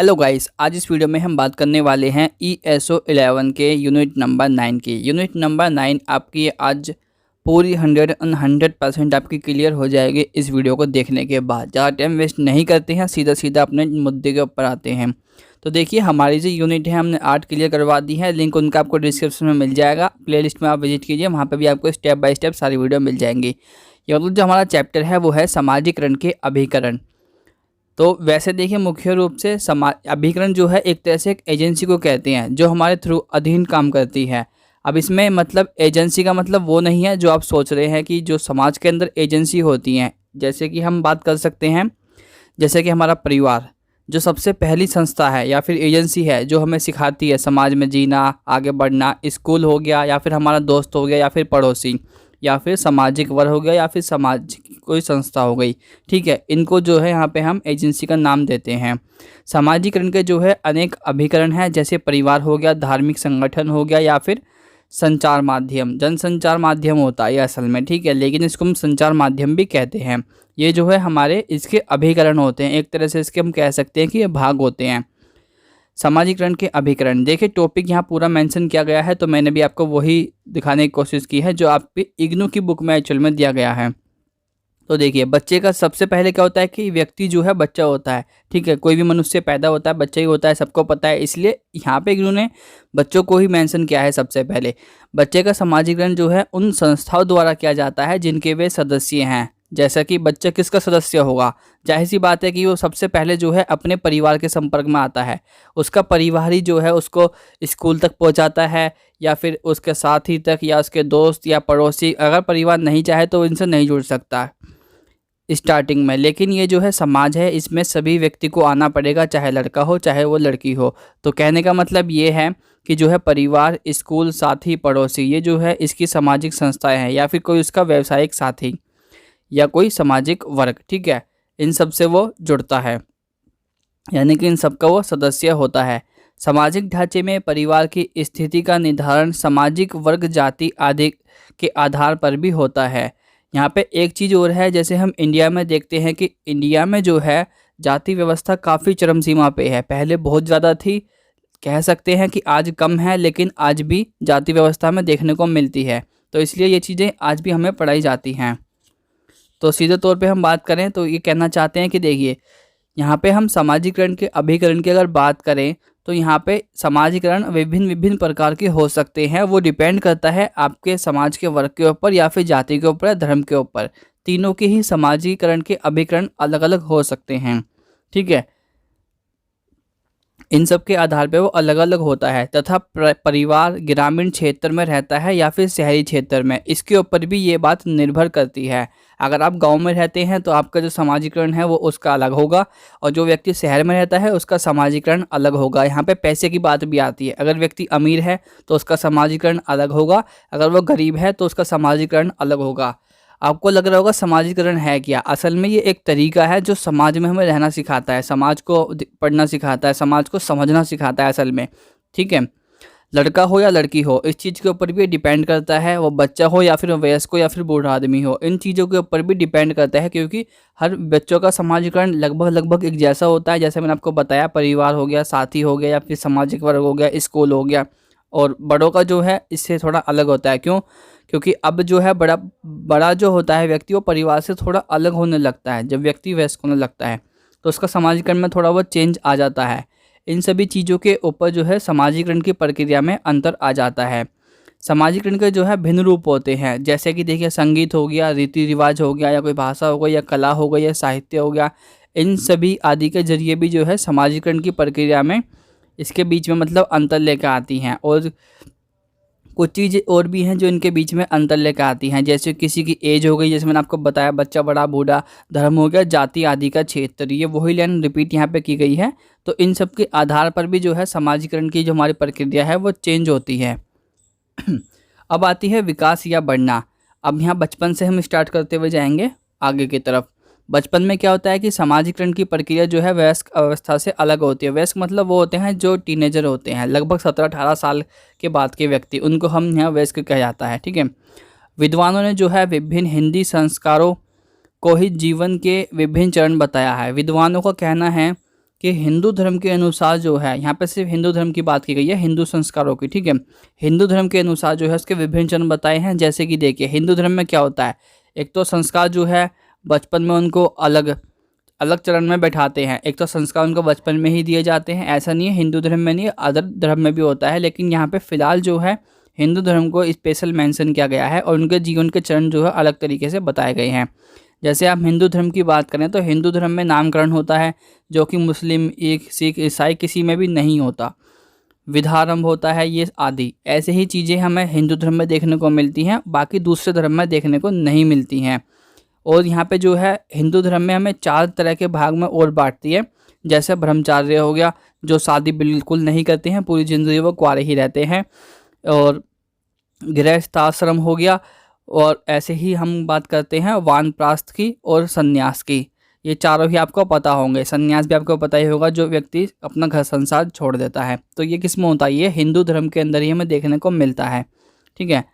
Hello guys, आज इस video में हम बात करने वाले हैं ESO 11 के यूनिट नंबर 9 की। यूनिट नंबर 9 आपकी आज पूरी 100% आपकी क्लियर हो जाएगी इस वीडियो को देखने के बाद। ज़्यादा टाइम वेस्ट नहीं करते हैं, सीधा सीधा अपने मुद्दे के ऊपर आते हैं। तो देखिए, हमारी जो यूनिट है हमने 8 क्लियर करवा दी है। लिंक उनका आपको डिस्क्रिप्शन में मिल जाएगा, प्लेलिस्ट में आप विजिट कीजिए, वहाँ पर भी आपको स्टेप बाय स्टेप सारी वीडियो मिल जाएंगी। ये मतलब जो हमारा चैप्टर है वो है सामाजिकरण के अभिकरण। तो वैसे देखिए, मुख्य रूप से अभिकरण जो है एक तरह से एक एजेंसी को कहते हैं जो हमारे थ्रू अधीन काम करती है। अब इसमें मतलब एजेंसी का मतलब वो नहीं है जो आप सोच रहे हैं कि जो समाज के अंदर एजेंसी होती हैं। जैसे कि हम बात कर सकते हैं, जैसे कि हमारा परिवार जो सबसे पहली संस्था है या फिर एजेंसी है जो हमें सिखाती है समाज में जीना, आगे बढ़ना। स्कूल हो गया, या फिर हमारा दोस्त हो गया, या फिर पड़ोसी, या फिर सामाजिक वर्ग हो गया, या फिर समाज की कोई संस्था हो गई। ठीक है, इनको जो है यहाँ पे हम एजेंसी का नाम देते हैं। सामाजिकरण के जो है अनेक अभिकरण हैं, जैसे परिवार हो गया, धार्मिक संगठन हो गया, या फिर संचार माध्यम। जनसंचार माध्यम होता है ये असल में, ठीक है, लेकिन इसको हम संचार माध्यम भी कहते हैं। ये जो है हमारे इसके अभिकरण होते हैं, एक तरह से इसके हम कह सकते हैं कि ये भाग होते हैं सामाजिकरण के अभिकरण। देखिए, टॉपिक यहाँ पूरा मेंशन किया गया है, तो मैंने भी आपको वही दिखाने की कोशिश की है जो आपकी इग्नू की बुक में एक्चुअल में दिया गया है। तो देखिए, बच्चे का सबसे पहले क्या होता है कि व्यक्ति जो है बच्चा होता है। ठीक है, कोई भी मनुष्य पैदा होता है बच्चा ही होता है, सबको पता है। इसलिए यहाँ पे इग्नू ने बच्चों को ही मेंशन किया है सबसे पहले। बच्चे का सामाजिकरण जो है उन संस्थाओं द्वारा किया जाता है जिनके वे सदस्य हैं। जैसा कि बच्चा किसका सदस्य होगा, जाहिर सी बात है कि वो सबसे पहले जो है अपने परिवार के संपर्क में आता है। उसका परिवार ही जो है उसको स्कूल तक पहुंचाता है, या फिर उसके साथी तक, या उसके दोस्त या पड़ोसी। अगर परिवार नहीं चाहे तो इनसे नहीं जुड़ सकता स्टार्टिंग में। लेकिन ये जो है समाज है, इसमें सभी व्यक्ति को आना पड़ेगा, चाहे लड़का हो चाहे वो लड़की हो। तो कहने का मतलब ये है कि जो है परिवार, स्कूल, साथी, पड़ोसी, ये जो है इसकी सामाजिक संस्थाएं हैं, या फिर कोई उसका व्यावसायिक साथी या कोई सामाजिक वर्ग। ठीक है, इन सब से वो जुड़ता है, यानी कि इन सब का वो सदस्य होता है। सामाजिक ढांचे में परिवार की स्थिति का निर्धारण सामाजिक वर्ग, जाति आदि के आधार पर भी होता है। यहाँ पे एक चीज़ और है, जैसे हम इंडिया में देखते हैं कि इंडिया में जो है जाति व्यवस्था काफ़ी चरम सीमा पे है। पहले बहुत ज़्यादा थी, कह सकते हैं कि आज कम है, लेकिन आज भी जाति व्यवस्था में देखने को मिलती है। तो इसलिए ये चीज़ें आज भी हमें पढ़ाई जाती हैं। तो सीधे तौर पे हम बात करें तो ये कहना चाहते हैं कि देखिए, यहाँ पे हम सामाजिकरण के अभिकरण की अगर बात करें तो यहाँ पे सामाजिकरण विभिन्न प्रकार के हो सकते हैं। वो डिपेंड करता है आपके समाज के वर्ग के ऊपर, या फिर जाति के ऊपर, या धर्म के ऊपर। तीनों के ही सामाजिकरण के अभिकरण अलग अलग हो सकते हैं। ठीक है, इन सब के आधार पे वो अलग अलग होता है। तथा परिवार ग्रामीण क्षेत्र में रहता है या फिर शहरी क्षेत्र में, इसके ऊपर भी ये बात निर्भर करती है। अगर आप गांव में रहते हैं तो आपका जो सामाजिकरण है वो उसका अलग होगा, और जो व्यक्ति शहर में रहता है उसका सामाजिकरण अलग होगा। यहाँ पे पैसे की बात भी आती है। अगर व्यक्ति अमीर है तो उसका सामाजिकरण अलग होगा, अगर वो गरीब है तो उसका सामाजिकरण अलग होगा। आपको लग रहा होगा समाजीकरण है क्या? असल में ये एक तरीका है जो समाज में हमें रहना सिखाता है, समाज को पढ़ना सिखाता है, समाज को समझना सिखाता है असल में। ठीक है, लड़का हो या लड़की हो, इस चीज़ के ऊपर भी डिपेंड करता है। वो बच्चा हो या फिर वयस्क हो या फिर बूढ़ा आदमी हो, इन चीज़ों के ऊपर भी डिपेंड करता है, क्योंकि हर बच्चों का समाजीकरण लगभग एक जैसा होता है। जैसे मैंने आपको बताया, परिवार हो गया, साथी हो गया, या फिर सामाजिक वर्ग हो गया, स्कूल हो गया। और बड़ों का जो है इससे थोड़ा अलग होता है। क्यों? क्योंकि अब जो है बड़ा जो होता है व्यक्ति, वो परिवार से थोड़ा अलग होने लगता है। जब व्यक्ति वयस्क होने लगता है तो उसका सामाजिकरण में थोड़ा बहुत चेंज आ जाता है। इन सभी चीज़ों के ऊपर जो है सामाजिकरण की प्रक्रिया में अंतर आ जाता है। सामाजिकरण के जो है भिन्न रूप होते हैं, जैसे कि देखिए, संगीत हो गया, रीति रिवाज हो गया, या कोई भाषा हो गई, या कला हो गई, या साहित्य हो गया। इन सभी आदि के जरिए भी जो है सामाजिकरण की प्रक्रिया में इसके बीच में मतलब अंतर लेकर आती हैं। और कुछ चीज़ें और भी हैं जो इनके बीच में अंतर लेकर आती हैं, जैसे किसी की एज हो गई, जैसे मैंने आपको बताया, बच्चा, बड़ा, बूढ़ा, धर्म हो गया, जाति आदि का क्षेत्र, ये वही लाइन रिपीट यहाँ पे की गई है। तो इन सब के आधार पर भी जो है सामाजिकरण की जो हमारी प्रक्रिया है वो चेंज होती है। अब आती है विकास या बढ़ना। अब यहाँ बचपन से हम स्टार्ट करते हुए जाएंगे आगे की तरफ। बचपन में क्या होता है कि सामाजिकरण की प्रक्रिया जो है वयस्क अवस्था से अलग होती है। वयस्क मतलब वो होते हैं जो टीनेजर होते हैं, लगभग 17-18 साल के बाद के व्यक्ति, उनको हम यहाँ वयस्क कहा जाता है। ठीक है, विद्वानों ने जो है विभिन्न हिंदी संस्कारों को ही जीवन के विभिन्न चरण बताया है। विद्वानों का कहना है कि हिंदू धर्म के अनुसार जो है, यहाँ पे सिर्फ हिंदू धर्म की बात की गई है, हिंदू संस्कारों की, ठीक है। हिंदू धर्म के अनुसार जो है उसके विभिन्न चरण बताए हैं। जैसे कि देखिए हिंदू धर्म में क्या होता है, एक तो संस्कार जो है बचपन में उनको अलग अलग चरण में बैठाते हैं। एक तो संस्कार उनको बचपन में ही दिए जाते हैं, ऐसा नहीं है हिंदू धर्म में नहीं, अदर धर्म में भी होता है, लेकिन यहाँ पे फिलहाल जो है हिंदू धर्म को स्पेशल मेंशन किया गया है और उनके जीवन के चरण जो है अलग तरीके से बताए गए हैं। जैसे आप हिंदू धर्म की बात करें तो हिंदू धर्म में नामकरण होता है, जो कि मुस्लिम, सिख, ईसाई किसी में भी नहीं होता। विधारंभ होता है, ये आदि ऐसे ही चीज़ें हमें हिंदू धर्म में देखने को मिलती हैं, बाकी दूसरे धर्म में देखने को नहीं मिलती हैं। और यहाँ पे जो है हिंदू धर्म में हमें 4 तरह के भाग में और बांटती है। जैसे ब्रह्मचार्य हो गया, जो शादी बिल्कुल नहीं करते हैं, पूरी ज़िंदगी वो कुंवारे ही रहते हैं। और गृहस्थाश्रम हो गया, और ऐसे ही हम बात करते हैं वानप्रस्थ की और सन्यास की। ये चारों ही आपको पता होंगे। सन्यास भी आपको पता ही होगा, जो व्यक्ति अपना घर संसार छोड़ देता है। तो ये किस में होता है, ये हिंदू धर्म के अंदर ही हमें देखने को मिलता है, ठीक है।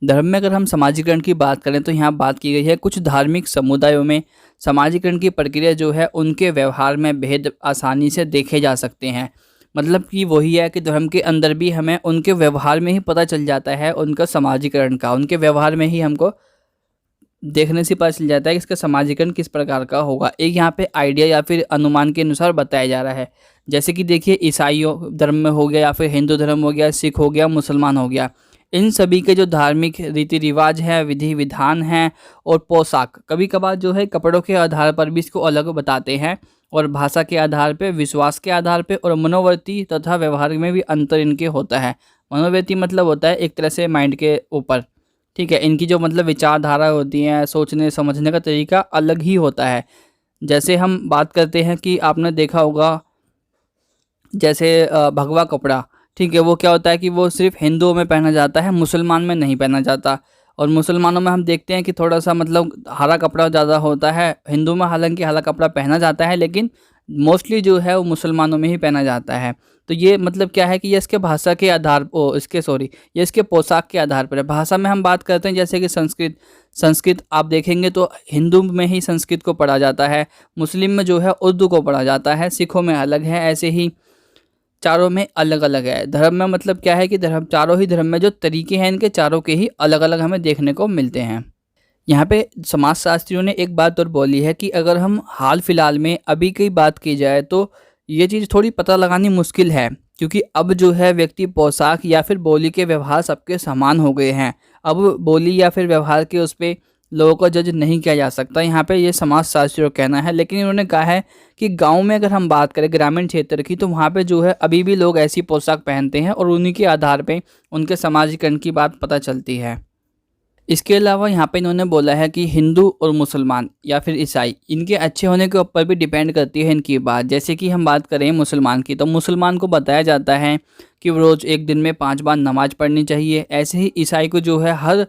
धर्म में अगर हम समाजीकरण की बात करें तो यहाँ बात की गई है कुछ धार्मिक समुदायों में समाजीकरण की प्रक्रिया जो है उनके व्यवहार में भेद आसानी से देखे जा सकते हैं। मतलब कि वही है कि धर्म के अंदर भी हमें उनके व्यवहार में ही पता चल जाता है उनका समाजीकरण का, उनके व्यवहार में ही हमको देखने से पता चल जाता है कि इसका समाजीकरण किस प्रकार का होगा। एक यहाँ पे आइडिया या फिर अनुमान के अनुसार बताया जा रहा है। जैसे कि देखिए ईसाइयों धर्म में हो गया, या फिर हिंदू धर्म हो गया, सिख हो गया, मुसलमान हो गया, इन सभी के जो धार्मिक रीति रिवाज हैं, विधि विधान हैं और पोशाक, कभी कभार जो है कपड़ों के आधार पर भी इसको अलग बताते हैं, और भाषा के आधार पे, विश्वास के आधार पे और मनोवृत्ति तथा व्यवहार में भी अंतर इनके होता है। मनोवृत्ति मतलब होता है एक तरह से माइंड के ऊपर, ठीक है। इनकी जो मतलब विचारधारा होती हैं, सोचने समझने का तरीका अलग ही होता है। जैसे हम बात करते हैं कि आपने देखा होगा जैसे भगवा कपड़ा, ठीक है, वो क्या होता है कि वो सिर्फ हिंदुओं में पहना जाता है, मुसलमान में नहीं पहना जाता। और मुसलमानों में हम देखते हैं कि थोड़ा सा मतलब हरा कपड़ा ज़्यादा होता है। हिंदू में हालांकि हरा कपड़ा पहना जाता है, लेकिन मोस्टली जो है वो मुसलमानों में ही पहना जाता है। तो ये मतलब क्या है कि ये इसके भाषा के आधार ये इसके पोशाक के आधार पर है। भाषा में हम बात करते हैं जैसे कि संस्कृत आप देखेंगे तो हिंदू में ही संस्कृत को पढ़ा जाता है, मुस्लिम में जो है उर्दू को पढ़ा जाता है, सिखों में अलग है, ऐसे ही चारों में अलग अलग है। धर्म में मतलब क्या है कि चारों ही धर्म में जो तरीके हैं इनके चारों के ही अलग अलग हमें देखने को मिलते हैं। यहाँ पे समाजशास्त्रियों ने एक बात और बोली है कि अगर हम हाल फिलहाल में अभी की बात की जाए तो ये चीज़ थोड़ी पता लगानी मुश्किल है, क्योंकि अब जो है व्यक्ति पोशाक या फिर बोली के व्यवहार सबके समान हो गए हैं। अब बोली या फिर व्यवहार के उस पर लोगों को जज नहीं किया जा सकता, यहाँ पे ये समाजशास्त्रियों का कहना है। लेकिन इन्होंने कहा है कि गांव में अगर हम बात करें ग्रामीण क्षेत्र की, तो वहाँ पे जो है अभी भी लोग ऐसी पोशाक पहनते हैं और उन्हीं के आधार पे उनके समाजीकरण की बात पता चलती है। इसके अलावा यहाँ पे इन्होंने बोला है कि हिंदू और मुसलमान या फिर ईसाई, इनके अच्छे होने के ऊपर भी डिपेंड करती है इनकी बात। जैसे कि हम बात करें मुसलमान की, तो मुसलमान को बताया जाता है कि रोज़ एक दिन में 5 बार नमाज पढ़नी चाहिए। ऐसे ही ईसाई को जो है हर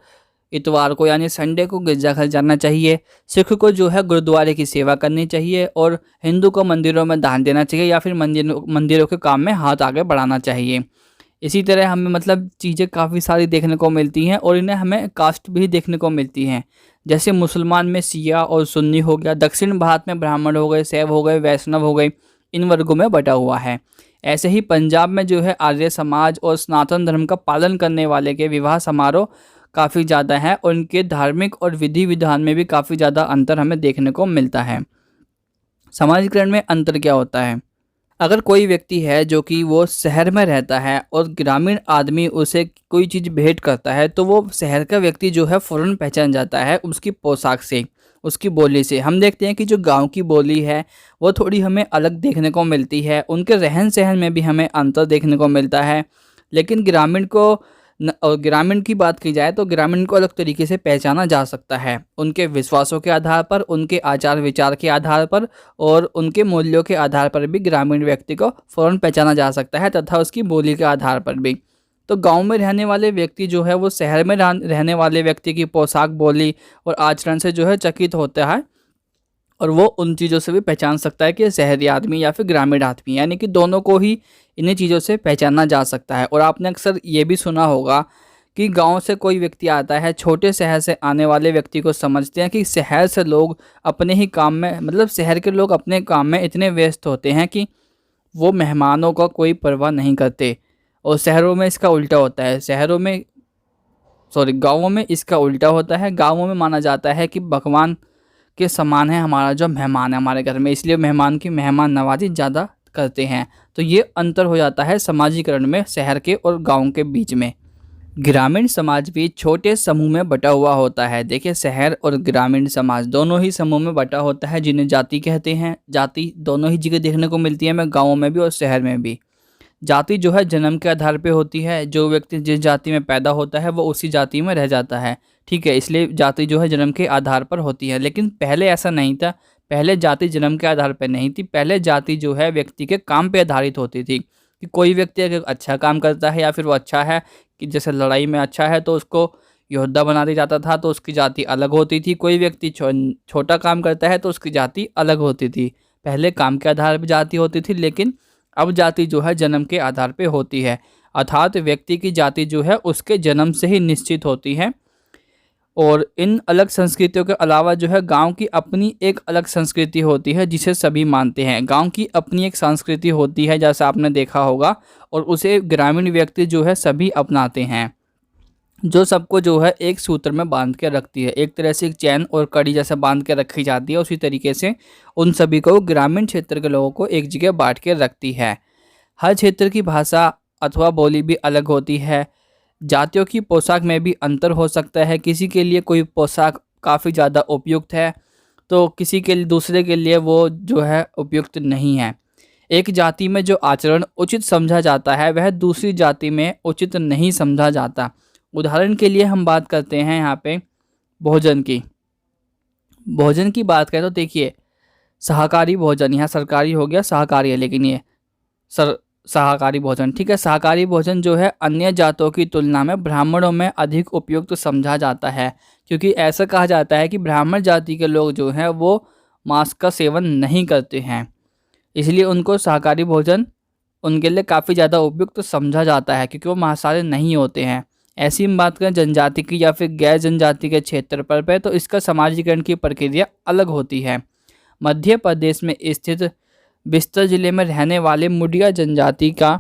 इतवार को यानी संडे को गिरजाघर जाना चाहिए। सिख को जो है गुरुद्वारे की सेवा करनी चाहिए, और हिंदू को मंदिरों में दान देना चाहिए या फिर मंदिरों के काम में हाथ आगे बढ़ाना चाहिए। इसी तरह हमें मतलब चीज़ें काफ़ी सारी देखने को मिलती हैं, और इन्हें हमें कास्ट भी देखने को मिलती हैं। जैसे मुसलमान में शिया और सुन्नी हो गया, दक्षिण भारत में ब्राह्मण हो गए, शैव हो गए, वैष्णव हो गए, इन वर्गों में बटा हुआ है। ऐसे ही पंजाब में जो है आर्य समाज और सनातन धर्म का पालन करने वाले के विवाह समारोह काफ़ी ज़्यादा है, और उनके धार्मिक और विधि विधान में भी काफ़ी ज़्यादा अंतर हमें देखने को मिलता है। समाजीकरण में अंतर क्या होता है, अगर कोई व्यक्ति है जो कि वो शहर में रहता है और ग्रामीण आदमी उसे कोई चीज़ भेंट करता है, तो वो शहर का व्यक्ति जो है फ़ौरन पहचान जाता है उसकी पोशाक से, उसकी बोली से। हम देखते हैं कि जो गांव की बोली है वो थोड़ी हमें अलग देखने को मिलती है, उनके रहन सहन में भी हमें अंतर देखने को मिलता है। लेकिन ग्रामीण की बात की जाए तो ग्रामीण को अलग तरीके से पहचाना जा सकता है, उनके विश्वासों के आधार पर, उनके आचार विचार के आधार पर और उनके मूल्यों के आधार पर भी ग्रामीण व्यक्ति को फ़ौरन पहचाना जा सकता है, तथा उसकी बोली के आधार पर भी। तो गांव में रहने वाले व्यक्ति जो है वो शहर में रहने वाले व्यक्ति की पोशाक, बोली और आचरण से जो है चकित होता है, और वो उन चीज़ों से भी पहचान सकता है कि शहरी आदमी या फिर ग्रामीण आदमी, यानी कि दोनों को ही इन्हीं चीज़ों से पहचाना जा सकता है। और आपने अक्सर ये भी सुना होगा कि गांव से कोई व्यक्ति आता है, छोटे शहर से आने वाले व्यक्ति को समझते हैं कि शहर से लोग अपने ही काम में, मतलब शहर के लोग अपने काम में इतने व्यस्त होते हैं कि वो मेहमानों का कोई परवाह नहीं करते। और शहरों में इसका उल्टा होता है, गाँवों में इसका उल्टा होता है। गाँवों में माना जाता है कि भगवान के समान है हमारा जो मेहमान है हमारे घर में, इसलिए मेहमान की मेहमान नवाजी ज़्यादा करते हैं। तो ये अंतर हो जाता है समाजीकरण में शहर के और गाँव के बीच में। ग्रामीण समाज भी छोटे समूह में बटा हुआ होता है। देखिए, शहर और ग्रामीण समाज दोनों ही समूह में बटा होता है, जिन्हें जाति कहते हैं। जाति दोनों ही जगह देखने को मिलती है, हमें गाँवों में भी और शहर में भी। जाति जो है जन्म के आधार पे होती है, जो व्यक्ति जिस जाति में पैदा होता है वो उसी जाति में रह जाता है, ठीक है। इसलिए जाति जो है जन्म के आधार पर होती है। लेकिन पहले ऐसा नहीं था, पहले जाति जन्म के आधार पर नहीं थी। पहले जाति जो है व्यक्ति के काम पे आधारित होती थी, कि कोई व्यक्ति अगर अच्छा काम करता है या फिर वो अच्छा है, कि जैसे लड़ाई में अच्छा है तो उसको योद्धा बना दिया जाता था, तो उसकी जाति अलग होती थी। कोई व्यक्ति छोटा काम करता है तो उसकी जाति अलग होती थी। पहले काम के आधार पर जाति होती थी, लेकिन अब जाति जो है जन्म के आधार पे होती है, अर्थात व्यक्ति की जाति जो है उसके जन्म से ही निश्चित होती है। और इन अलग संस्कृतियों के अलावा जो है गांव की अपनी एक अलग संस्कृति होती है जिसे सभी मानते हैं। गांव की अपनी एक संस्कृति होती है, जैसा आपने देखा होगा, और उसे ग्रामीण व्यक्ति जो है सभी अपनाते हैं, जो सबको जो है एक सूत्र में बांध के रखती है। एक तरह से एक चैन और कड़ी जैसे बांध के रखी जाती है, उसी तरीके से उन सभी को ग्रामीण क्षेत्र के लोगों को एक जगह बांट के रखती है। हर क्षेत्र की भाषा अथवा बोली भी अलग होती है। जातियों की पोशाक में भी अंतर हो सकता है। किसी के लिए कोई पोशाक काफ़ी ज़्यादा उपयुक्त है तो किसी के लिए, दूसरे के लिए वो जो है उपयुक्त नहीं है। एक जाति में जो आचरण उचित समझा जाता है वह दूसरी जाति में उचित नहीं समझा जाता। उदाहरण के लिए हम बात करते हैं यहाँ पे भोजन की बात करें तो देखिए, शाकाहारी भोजन, यहाँ सरकारी हो गया, शाकाहारी है लेकिन ये शाकाहारी भोजन, ठीक है। शाकाहारी भोजन जो है अन्य जातों की तुलना में ब्राह्मणों में अधिक उपयुक्त समझा जाता है, क्योंकि ऐसा कहा जाता है कि ब्राह्मण जाति के लोग जो हैं वो मांस का सेवन नहीं करते हैं, इसलिए उनको शाकाहारी भोजन उनके लिए काफ़ी ज़्यादा उपयुक्त समझा जाता है, क्योंकि वो मांसाहारी नहीं होते हैं। ऐसी हम बात करें जनजाति की या फिर गैर जनजाति के क्षेत्र पर तो इसका समाजीकरण की प्रक्रिया अलग होती है। मध्य प्रदेश में स्थित बस्तर जिले में रहने वाले मुडिया जनजाति का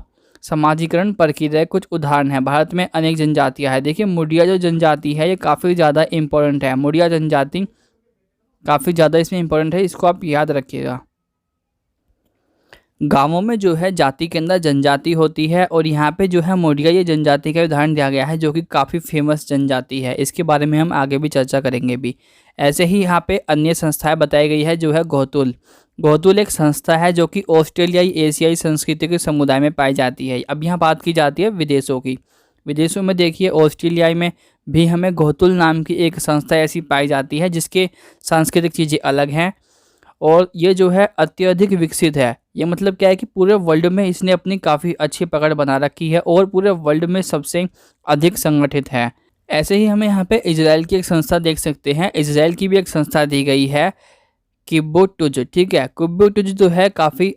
समाजीकरण प्रक्रिया कुछ उदाहरण है। भारत में अनेक जनजातियां हैं। देखिए, मुडिया जो जनजाति है ये काफ़ी ज़्यादा इम्पोर्टेंट है। मुडिया जनजाति काफ़ी ज़्यादा इसमें इम्पोर्टेंट है, इसको आप याद रखिएगा। गांवों में जो है जाति के अंदर जनजाति होती है, और यहाँ पे जो है मुडिया ये जनजाति का उदाहरण दिया गया है, जो कि काफ़ी फेमस जनजाति है। इसके बारे में हम आगे भी चर्चा करेंगे भी। ऐसे ही यहाँ पे अन्य संस्थाएं बताई गई है, जो है गौतुल एक संस्था है जो कि ऑस्ट्रेलियाई एशियाई संस्कृति के समुदाय में पाई जाती है। अब यहाँ बात की जाती है विदेशों की। विदेशों में देखिए, ऑस्ट्रेलिया में भी हमें गौतुल नाम की एक संस्था ऐसी पाई जाती है जिसके सांस्कृतिक चीज़ें अलग हैं, और ये जो है अत्यधिक विकसित है। ये मतलब क्या है कि पूरे वर्ल्ड में इसने अपनी काफ़ी अच्छी पकड़ बना रखी है और पूरे वर्ल्ड में सबसे अधिक संगठित है। ऐसे ही हमें यहाँ पे इजराइल की एक संस्था देख सकते हैं। इजराइल की भी एक संस्था दी गई है, किब्बुत्ज़, ठीक है। किब्बुत्ज़ जो है काफ़ी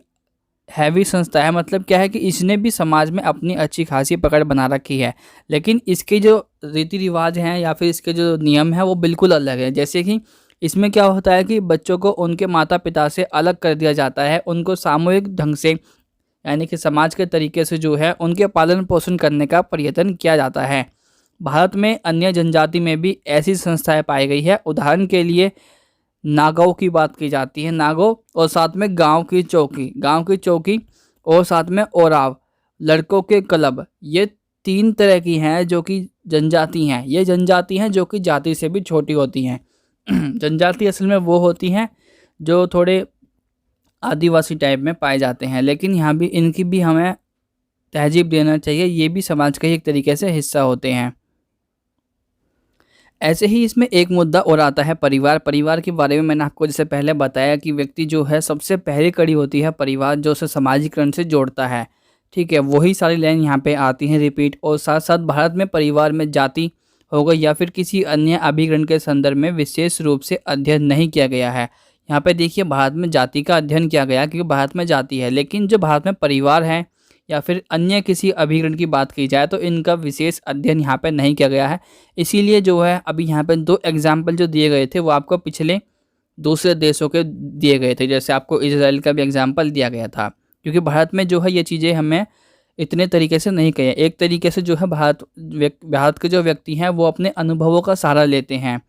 हैवी संस्था है। मतलब क्या है कि इसने भी समाज में अपनी अच्छी खासी पकड़ बना रखी है, लेकिन इसके जो रीति रिवाज हैं या फिर इसके जो नियम हैं वो बिल्कुल अलग है। जैसे कि इसमें क्या होता है कि बच्चों को उनके माता पिता से अलग कर दिया जाता है, उनको सामूहिक ढंग से यानी कि समाज के तरीके से जो है उनके पालन पोषण करने का प्रयत्न किया जाता है। भारत में अन्य जनजाति में भी ऐसी संस्थाएं पाई गई है। उदाहरण के लिए नागाओं की बात की जाती है, नागो, और साथ में गांव की चौकी और साथ में ओराव, लड़कों के क्लब। ये 3 तरह की हैं जो कि जनजाति हैं। ये जनजाति हैं जो कि जाति से भी छोटी होती हैं। जनजाति असल में वो होती हैं जो थोड़े आदिवासी टाइप में पाए जाते हैं, लेकिन यहाँ भी इनकी भी हमें तहजीब देना चाहिए। ये भी समाज का ही एक तरीके से हिस्सा होते हैं। ऐसे ही इसमें एक मुद्दा और आता है परिवार के बारे में। मैंने आपको जैसे पहले बताया कि व्यक्ति जो है सबसे पहली कड़ी होती है परिवार, जो उसे समाजीकरण से जोड़ता है, ठीक है। वही सारी लाइन यहाँ पे आती हैं रिपीट। और साथ साथ भारत में परिवार में जाति हो गई या फिर किसी अन्य अभिकरण के संदर्भ में विशेष रूप से अध्ययन नहीं किया गया है। यहाँ पे देखिए, भारत में जाति का अध्ययन किया गया क्योंकि भारत में जाति है, लेकिन जो भारत में परिवार है या फिर अन्य किसी अभिकरण की बात की जाए तो इनका विशेष अध्ययन यहाँ पे नहीं किया गया है। इसीलिए जो है अभी यहाँ पे 2 एग्जाम्पल जो दिए गए थे वो आपको पिछले दूसरे देशों के दिए गए थे, जैसे आपको इजराइल का भी एग्जाम्पल दिया गया था। क्योंकि भारत में जो है ये चीज़ें हमें इतने तरीके से नहीं कही। एक तरीके से जो है भारत के जो व्यक्ति हैं वो अपने अनुभवों का सहारा लेते हैं।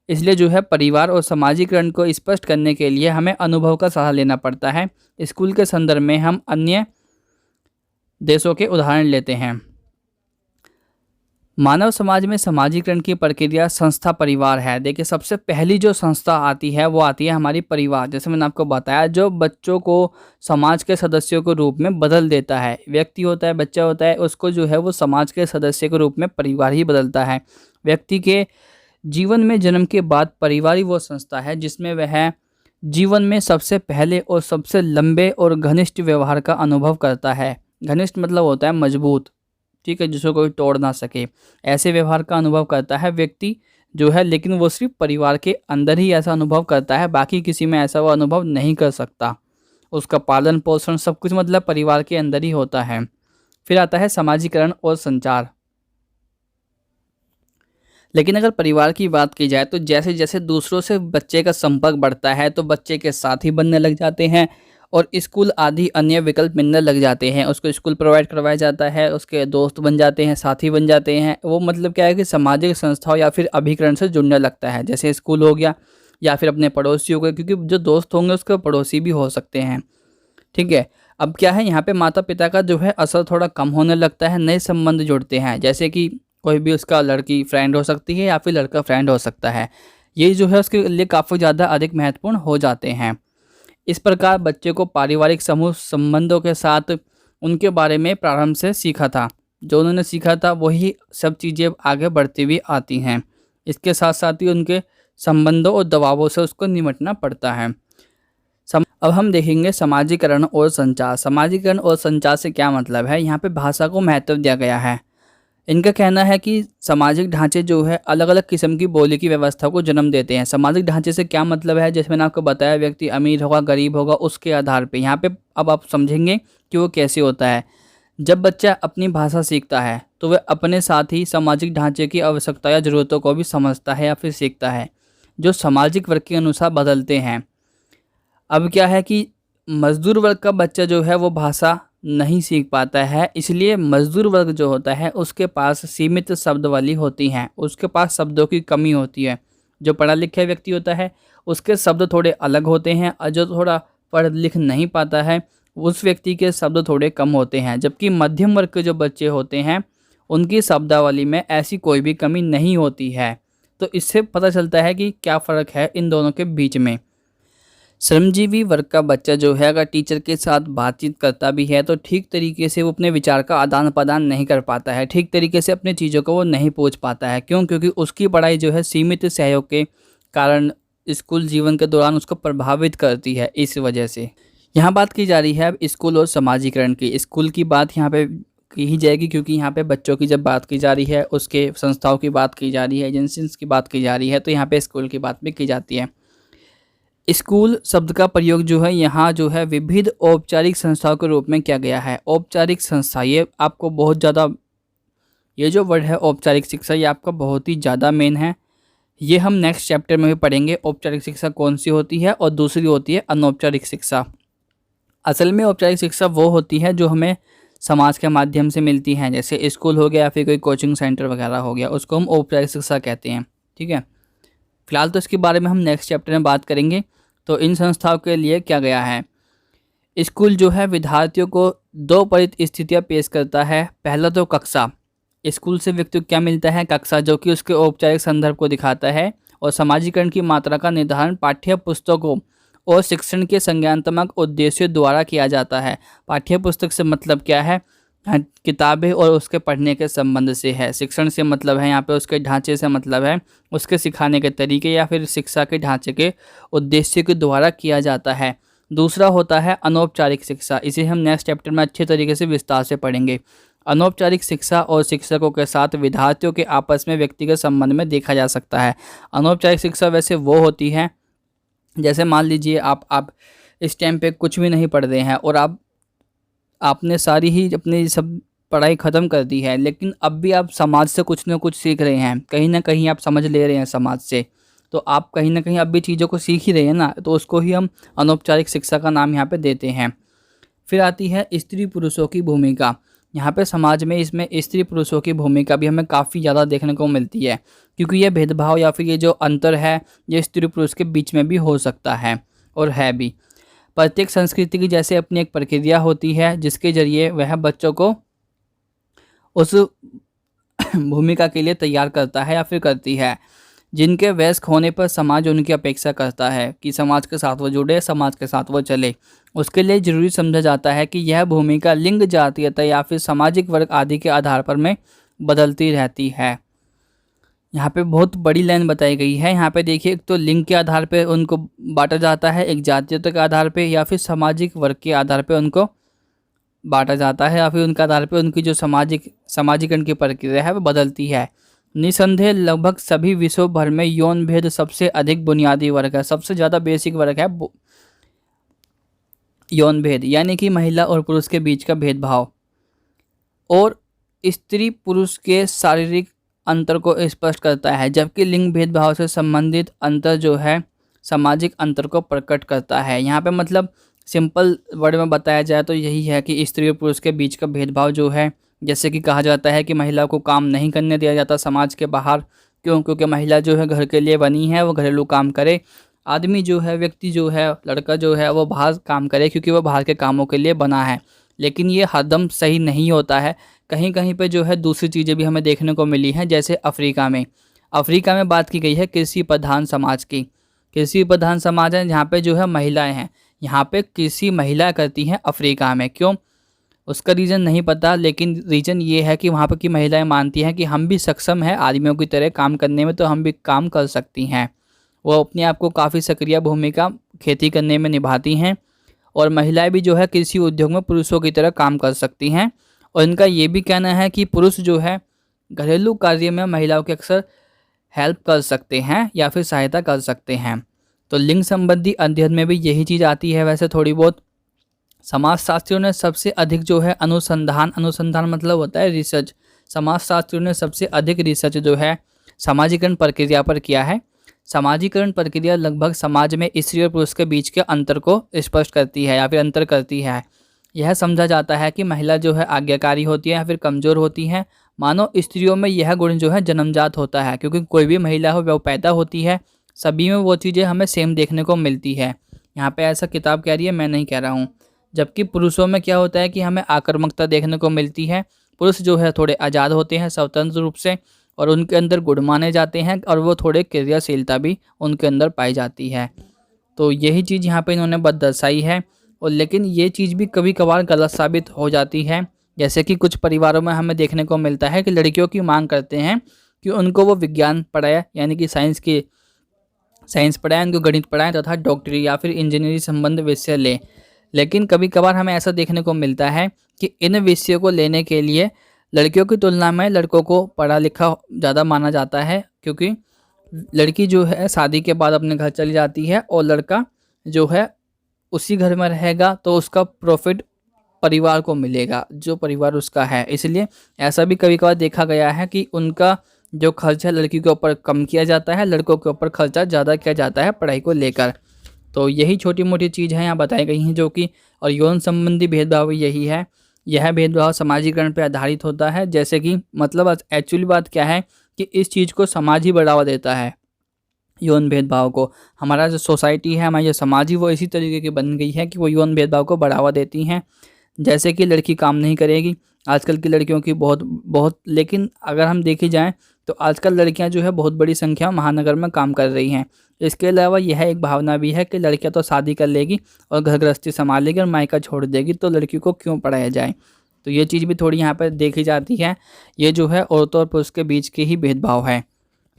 इसलिए जो है परिवार और समाजीकरण को स्पष्ट करने के लिए हमें अनुभव का सहारा लेना पड़ता है। स्कूल के संदर्भ में हम अन्य देशों के उदाहरण लेते हैं। मानव समाज में समाजीकरण की प्रक्रिया संस्था परिवार है। देखिए सबसे पहली जो संस्था आती है वो आती है हमारी परिवार। जैसे मैंने आपको बताया, जो बच्चों को समाज के सदस्यों के रूप में बदल देता है। व्यक्ति होता है, बच्चा होता है, उसको जो है वो समाज के सदस्य के रूप में परिवार ही बदलता है। व्यक्ति के जीवन में जन्म के बाद परिवार ही वो संस्था है जिसमें वह जीवन में सबसे पहले और सबसे लंबे और घनिष्ठ व्यवहार का अनुभव करता है। घनिष्ठ मतलब होता है मजबूत, ठीक है, जिसको कोई तोड़ ना सके। ऐसे व्यवहार का अनुभव करता है व्यक्ति जो है, लेकिन वो सिर्फ परिवार के अंदर ही ऐसा अनुभव करता है, बाकी किसी में ऐसा वो अनुभव नहीं कर सकता। उसका पालन पोषण सब कुछ मतलब परिवार के अंदर ही होता है। फिर आता है समाजीकरण और संचार। लेकिन अगर परिवार की बात की जाए तो जैसे जैसे दूसरों से बच्चे का संपर्क बढ़ता है तो बच्चे के साथी बनने लग जाते हैं और स्कूल आदि अन्य विकल्प मिलने लग जाते हैं। उसको स्कूल प्रोवाइड करवाया जाता है, उसके दोस्त बन जाते हैं, साथी बन जाते हैं। वो मतलब क्या है कि सामाजिक संस्थाओं या फिर अभिकरण से जुड़ने लगता है, जैसे स्कूल हो गया या फिर अपने पड़ोसी हो गए, क्योंकि जो दोस्त होंगे उसके पड़ोसी भी हो सकते हैं। ठीक है, अब क्या है यहाँ पे माता पिता का जो है असर थोड़ा कम होने लगता है, नए संबंध जुड़ते हैं, जैसे कि कोई भी उसका लड़की फ्रेंड हो सकती है या फिर लड़का फ्रेंड हो सकता है। ये जो है उसके लिए काफ़ी ज़्यादा अधिक महत्वपूर्ण हो जाते हैं। इस प्रकार बच्चे को पारिवारिक समूह संबंधों के साथ उनके बारे में प्रारंभ से सीखा था, जो उन्होंने सीखा था वही सब चीज़ें आगे बढ़ती हुई आती हैं। इसके साथ साथ ही उनके संबंधों और दबावों से उसको निपटना पड़ता है। अब हम देखेंगे समाजीकरण और संचार। समाजीकरण और संचार से क्या मतलब है, यहाँ पे भाषा को महत्व दिया गया है। इनका कहना है कि सामाजिक ढांचे जो है अलग अलग किस्म की बोली की व्यवस्था को जन्म देते हैं। सामाजिक ढांचे से क्या मतलब है, जैसे मैंने आपको बताया व्यक्ति अमीर होगा गरीब होगा उसके आधार पे। यहाँ पे अब आप समझेंगे कि वो कैसे होता है। जब बच्चा अपनी भाषा सीखता है तो वह अपने साथ ही सामाजिक ढांचे की आवश्यकता या ज़रूरतों को भी समझता है या फिर सीखता है, जो सामाजिक वर्ग के अनुसार बदलते हैं। अब क्या है कि मजदूर वर्ग का बच्चा जो है वो भाषा नहीं सीख पाता है, इसलिए मजदूर वर्ग जो होता है उसके पास सीमित शब्दावली होती हैं, उसके पास शब्दों की कमी होती है। जो पढ़ा लिखा व्यक्ति होता है उसके शब्द थोड़े अलग होते हैं और जो थोड़ा पढ़ लिख नहीं पाता है उस व्यक्ति के शब्द थोड़े कम होते हैं। जबकि मध्यम वर्ग के जो बच्चे होते हैं उनकी शब्दावली में ऐसी कोई भी कमी नहीं होती है। तो इससे पता चलता है कि क्या फ़र्क है इन दोनों के बीच में। श्रमजीवी वर्ग का बच्चा जो है अगर टीचर के साथ बातचीत करता भी है तो ठीक तरीके से वो अपने विचार का आदान प्रदान नहीं कर पाता है, ठीक तरीके से अपनी चीज़ों को वो नहीं पूछ पाता है। क्यों? क्योंकि उसकी पढ़ाई जो है सीमित सहयोग के कारण स्कूल जीवन के दौरान उसको प्रभावित करती है। इस वजह से यहाँ बात की जा रही है अब स्कूल और समाजीकरण की। स्कूल की बात यहाँ पे की ही जाएगी क्योंकि यहाँ पे बच्चों की जब बात की जा रही है, उसके संस्थाओं की बात की जा रही है, एजेंसीज की बात की जा रही है, तो यहाँ पे स्कूल की बात भी की जाती है। स्कूल शब्द का प्रयोग जो है यहाँ जो है विविध औपचारिक संस्थाओं के रूप में किया गया है। औपचारिक संस्था, ये आपको बहुत ज़्यादा, ये जो वर्ड है औपचारिक शिक्षा, ये आपका बहुत ही ज़्यादा मेन है। ये हम नेक्स्ट चैप्टर में भी पढ़ेंगे औपचारिक शिक्षा कौन सी होती है और दूसरी होती है अनौपचारिक शिक्षा। असल में औपचारिक शिक्षा वो होती है जो हमें समाज के माध्यम से मिलती हैं, जैसे स्कूल हो गया या फिर कोई कोचिंग सेंटर वगैरह हो गया, उसको हम औपचारिक शिक्षा कहते हैं। ठीक है, फिलहाल तो इसके बारे में हम नेक्स्ट चैप्टर में बात करेंगे। तो इन संस्थाओं के लिए क्या गया है, स्कूल जो है विद्यार्थियों को 2 परिस्थितियाँ पेश करता है। पहला तो कक्षा, स्कूल से व्यक्ति को क्या मिलता है, कक्षा, जो कि उसके औपचारिक संदर्भ को दिखाता है। और समाजीकरण की मात्रा का निर्धारण पाठ्य पुस्तकों और शिक्षण के संज्ञानात्मक उद्देश्यों द्वारा किया जाता है। पाठ्य पुस्तक से मतलब क्या है, किताबें और उसके पढ़ने के संबंध से है। शिक्षण से मतलब है यहाँ पे उसके ढांचे से मतलब है उसके सिखाने के तरीके या फिर शिक्षा के ढांचे के उद्देश्य के द्वारा किया जाता है। दूसरा होता है अनौपचारिक शिक्षा, इसे हम नेक्स्ट चैप्टर में अच्छे तरीके से विस्तार से पढ़ेंगे। अनौपचारिक शिक्षा और शिक्षकों के साथ विद्यार्थियों के आपस में व्यक्तिगत संबंध में देखा जा सकता है। अनौपचारिक शिक्षा वैसे वो होती है, जैसे मान लीजिए आप इस टाइम पे कुछ भी नहीं पढ़ रहे हैं और आप आपने सारी ही अपनी सब पढ़ाई ख़त्म कर दी है, लेकिन अब भी आप समाज से कुछ ना कुछ सीख रहे हैं, कहीं ना कहीं आप समझ ले रहे हैं समाज से, तो आप कहीं ना कहीं अब भी चीज़ों को सीख ही रहे हैं ना, तो उसको ही हम अनौपचारिक शिक्षा का नाम यहाँ पे देते हैं। फिर आती है स्त्री पुरुषों की भूमिका। यहाँ पे समाज में इसमें स्त्री पुरुषों की भूमिका भी हमें काफ़ी ज़्यादा देखने को मिलती है, क्योंकि ये भेदभाव या फिर ये जो अंतर है ये स्त्री पुरुष के बीच में भी हो सकता है और है भी। प्रत्येक संस्कृति की जैसे अपनी एक प्रक्रिया होती है जिसके जरिए वह बच्चों को उस भूमिका के लिए तैयार करता है या फिर करती है, जिनके वयस्क होने पर समाज उनकी अपेक्षा करता है कि समाज के साथ वो जुड़े, समाज के साथ वो चले। उसके लिए ज़रूरी समझा जाता है कि यह भूमिका लिंग, जातीयता या फिर सामाजिक वर्ग आदि के आधार पर में बदलती रहती है। यहाँ पे बहुत बड़ी लाइन बताई गई है। यहाँ पे देखिए, एक तो लिंग के आधार पे उनको बांटा जाता है, एक जातीयता के आधार पे या फिर सामाजिक वर्ग के आधार पे उनको बांटा जाता है, या फिर उनके आधार पे उनकी जो सामाजिकरण की प्रक्रिया है वो बदलती है। निसंदेह लगभग सभी विश्व भर में यौन भेद सबसे अधिक बुनियादी वर्ग है, सबसे ज़्यादा बेसिक वर्ग है यौन भेद, यानी कि महिला और पुरुष के बीच का भेदभाव, और स्त्री पुरुष के शारीरिक अंतर को स्पष्ट करता है, जबकि लिंग भेदभाव से संबंधित अंतर जो है सामाजिक अंतर को प्रकट करता है। यहाँ पे मतलब सिंपल वर्ड में बताया जाए तो यही है कि स्त्री और पुरुष के बीच का भेदभाव जो है, जैसे कि कहा जाता है कि महिला को काम नहीं करने दिया जाता समाज के बाहर, क्योंकि महिला जो है घर के लिए बनी है, वो घरेलू काम करे। आदमी जो है, व्यक्ति जो है, लड़का जो है वो बाहर काम करे क्योंकि वो बाहर के कामों के लिए बना है। लेकिन ये हरदम सही नहीं होता है, कहीं कहीं पे जो है दूसरी चीज़ें भी हमें देखने को मिली हैं। जैसे अफ्रीका में बात की गई है कृषि प्रधान समाज की। कृषि प्रधान समाज है जहाँ पे जो है महिलाएं हैं, यहाँ पे कृषि महिला करती हैं अफ्रीका में। क्यों, उसका रीज़न नहीं पता, लेकिन रीज़न ये है कि वहाँ पर की महिलाएं मानती हैं कि हम भी सक्षम हैं आदमियों की तरह काम करने में, तो हम भी काम कर सकती हैं। वो अपने आप को काफ़ी सक्रिय भूमिका खेती करने में निभाती हैं, और महिलाएं भी जो है कृषि उद्योग में पुरुषों की तरह काम कर सकती हैं। और इनका ये भी कहना है कि पुरुष जो है घरेलू कार्य में महिलाओं की अक्सर हेल्प कर सकते हैं या फिर सहायता कर सकते हैं। तो लिंग संबंधी अध्ययन में भी यही चीज़ आती है वैसे थोड़ी बहुत। समाजशास्त्रियों ने सबसे अधिक जो है अनुसंधान मतलब होता है रिसर्च, समाजशास्त्रियों ने सबसे अधिक रिसर्च जो है सामाजिकरण प्रक्रिया पर किया है। सामाजिकरण प्रक्रिया लगभग समाज में स्त्री और पुरुष के बीच के अंतर को स्पष्ट करती है या फिर अंतर करती है। यह समझा जाता है कि महिला जो है आज्ञाकारी होती है या फिर कमज़ोर होती है। मानो स्त्रियों में यह गुण जो है जन्मजात होता है, क्योंकि कोई भी महिला हो वो पैदा होती है, सभी में वो चीज़ें हमें सेम देखने को मिलती है। यहाँ पे ऐसा किताब कह रही है, मैं नहीं कह रहा हूँ। जबकि पुरुषों में क्या होता है कि हमें आक्रामकता देखने को मिलती है। पुरुष जो है थोड़े आज़ाद होते हैं स्वतंत्र रूप से, और उनके अंदर गुण माने जाते हैं, और वो थोड़े क्रियाशीलता भी उनके अंदर पाई जाती है। तो यही चीज़ यहाँ पे इन्होंने बस दर्शाई है। और लेकिन ये चीज़ भी कभी कभार गलत साबित हो जाती है। जैसे कि कुछ परिवारों में हमें देखने को मिलता है कि लड़कियों की मांग करते हैं कि उनको वो विज्ञान पढ़ाए, यानी कि साइंस पढ़ाएं, उनको गणित पढ़ाएं तथा डॉक्टरी या फिर इंजीनियरिंग संबंध विषय लें। लेकिन कभी कभार हमें ऐसा देखने को मिलता है कि इन विषयों को लेने के लिए लड़कियों की तुलना में लड़कों को पढ़ा लिखा ज़्यादा माना जाता है, क्योंकि लड़की जो है शादी के बाद अपने घर चली जाती है और लड़का जो है उसी घर में रहेगा, तो उसका प्रॉफिट परिवार को मिलेगा, जो परिवार उसका है। इसलिए ऐसा भी कभी कभार देखा गया है कि उनका जो खर्चा है लड़की के ऊपर कम किया जाता है, लड़कों के ऊपर खर्चा ज़्यादा किया जाता है पढ़ाई को लेकर। तो यही छोटी मोटी चीज़ है यहाँ बताई गई हैं जो कि, और यौन संबंधी भेदभाव यही है। यह भेदभाव सामाजिकरण पर आधारित होता है। जैसे कि मतलब एक्चुअली बात क्या है कि इस चीज़ को समाज ही बढ़ावा देता है, यौन भेदभाव को। हमारा जो सोसाइटी है, हमारी जो समाज ही वो इसी तरीके की बन गई है कि वो यौन भेदभाव को बढ़ावा देती हैं। जैसे कि लड़की काम नहीं करेगी, आजकल की लड़कियों की बहुत लेकिन अगर हम देखे जाएं तो आजकल लड़कियां जो है बहुत बड़ी संख्या महानगर में काम कर रही हैं। इसके अलावा यह एक भावना भी है कि लड़कियां तो शादी कर लेगी और घर गृहस्थी संभालेगी और मायका छोड़ देगी, तो लड़की को क्यों पढ़ाया जाए। तो ये चीज़ भी थोड़ी यहाँ पर देखी जाती है। ये जो है औरतों और पुरुष के बीच के ही भेदभाव है।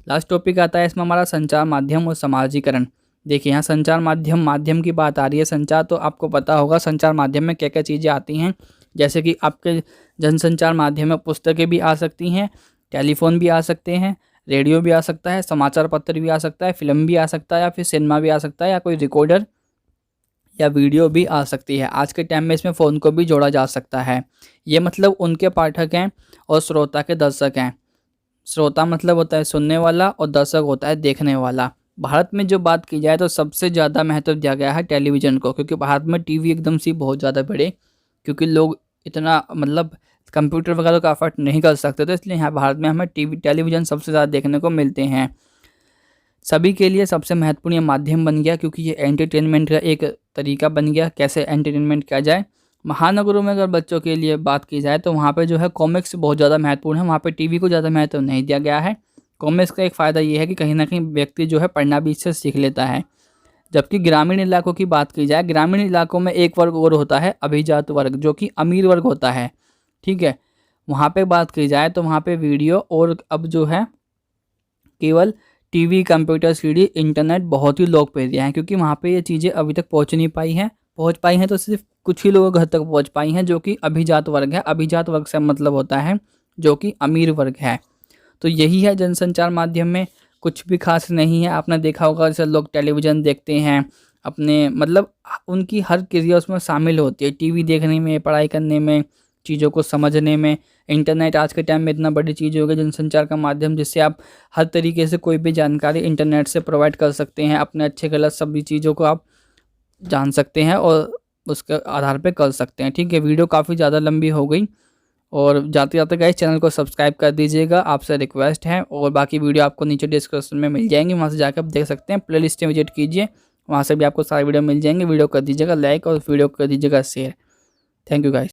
लास्ट टॉपिक आता है इसमें हमारा संचार माध्यम और समाजीकरण। देखिए यहाँ संचार माध्यम की बात आ रही है। संचार तो आपको पता होगा संचार माध्यम में क्या क्या चीज़ें आती हैं। जैसे कि आपके जनसंचार माध्यम में पुस्तकें भी आ सकती हैं, टेलीफोन भी आ सकते हैं, रेडियो भी आ सकता है, समाचार पत्र भी आ सकता है, फिल्म भी आ सकता है, या फिर सिनेमा भी आ सकता है, या कोई रिकॉर्डर या वीडियो भी आ सकती है। आज के टाइम में इसमें फ़ोन को भी जोड़ा जा सकता है। ये मतलब उनके पाठक हैं और श्रोता के दर्शक हैं। श्रोता मतलब होता है सुनने वाला और दर्शक होता है देखने वाला। भारत में जो बात की जाए तो सबसे ज़्यादा महत्व दिया गया है टेलीविज़न को, क्योंकि भारत में टीवी एकदम से बहुत ज़्यादा बढ़े, क्योंकि लोग इतना मतलब कंप्यूटर वगैरह का अफर्ट नहीं कर सकते, तो इसलिए यहाँ भारत में हमें टेलीविज़न सबसे ज़्यादा देखने को मिलते हैं। सभी के लिए सबसे महत्वपूर्ण ये माध्यम बन गया, क्योंकि ये एंटरटेनमेंट का एक तरीका बन गया कैसे एंटरटेनमेंट किया जाए। महानगरों में अगर बच्चों के लिए बात की जाए तो वहाँ पे जो है कॉमिक्स बहुत ज़्यादा महत्वपूर्ण है, वहाँ पे टीवी को ज़्यादा महत्व नहीं दिया गया है। कॉमिक्स का एक फ़ायदा ये है कि कहीं ना कहीं व्यक्ति जो है पढ़ना भी इससे सीख लेता है। जबकि ग्रामीण इलाकों की बात की जाए, ग्रामीण इलाकों में एक वर्ग और होता है अभिजात वर्ग, जो कि अमीर वर्ग होता है। ठीक है, वहाँ पे बात की जाए तो वहाँ पे वीडियो और अब जो है केवल टीवी, कंप्यूटर, सीडी, इंटरनेट बहुत ही लोकप्रिय हैं, क्योंकि वहाँ पे ये चीज़ें अभी तक पहुँच पाई हैं तो सिर्फ कुछ ही लोगों घर तक पहुँच पाई हैं, जो कि अभिजात वर्ग है। अभिजात वर्ग से मतलब होता है जो कि अमीर वर्ग है। तो यही है जनसंचार माध्यम में, कुछ भी खास नहीं है। आपने देखा होगा जैसे लोग टेलीविज़न देखते हैं अपने मतलब उनकी हर क्रिया उसमें शामिल होती है, टीवी देखने में, पढ़ाई करने में, चीज़ों को समझने में। इंटरनेट आज के टाइम में इतना बड़ी चीज़ हो गई जनसंचार का माध्यम, जिससे आप हर तरीके से कोई भी जानकारी इंटरनेट से प्रोवाइड कर सकते हैं। अपने अच्छे गलत सभी चीज़ों को आप जान सकते हैं और उसके आधार पे कर सकते हैं। ठीक है, वीडियो काफ़ी ज़्यादा लंबी हो गई और जाते जाते गाइस चैनल को सब्सक्राइब कर दीजिएगा, आपसे रिक्वेस्ट है। और बाकी वीडियो आपको नीचे डिस्क्रिप्शन में मिल जाएंगी, वहाँ से जाकर आप देख सकते हैं। प्लेलिस्ट में विजिट कीजिए, वहाँ से भी आपको सारी वीडियो मिल जाएंगे। वीडियो कर दीजिएगा लाइक और वीडियो कर दीजिएगा शेयर। Thank you guys.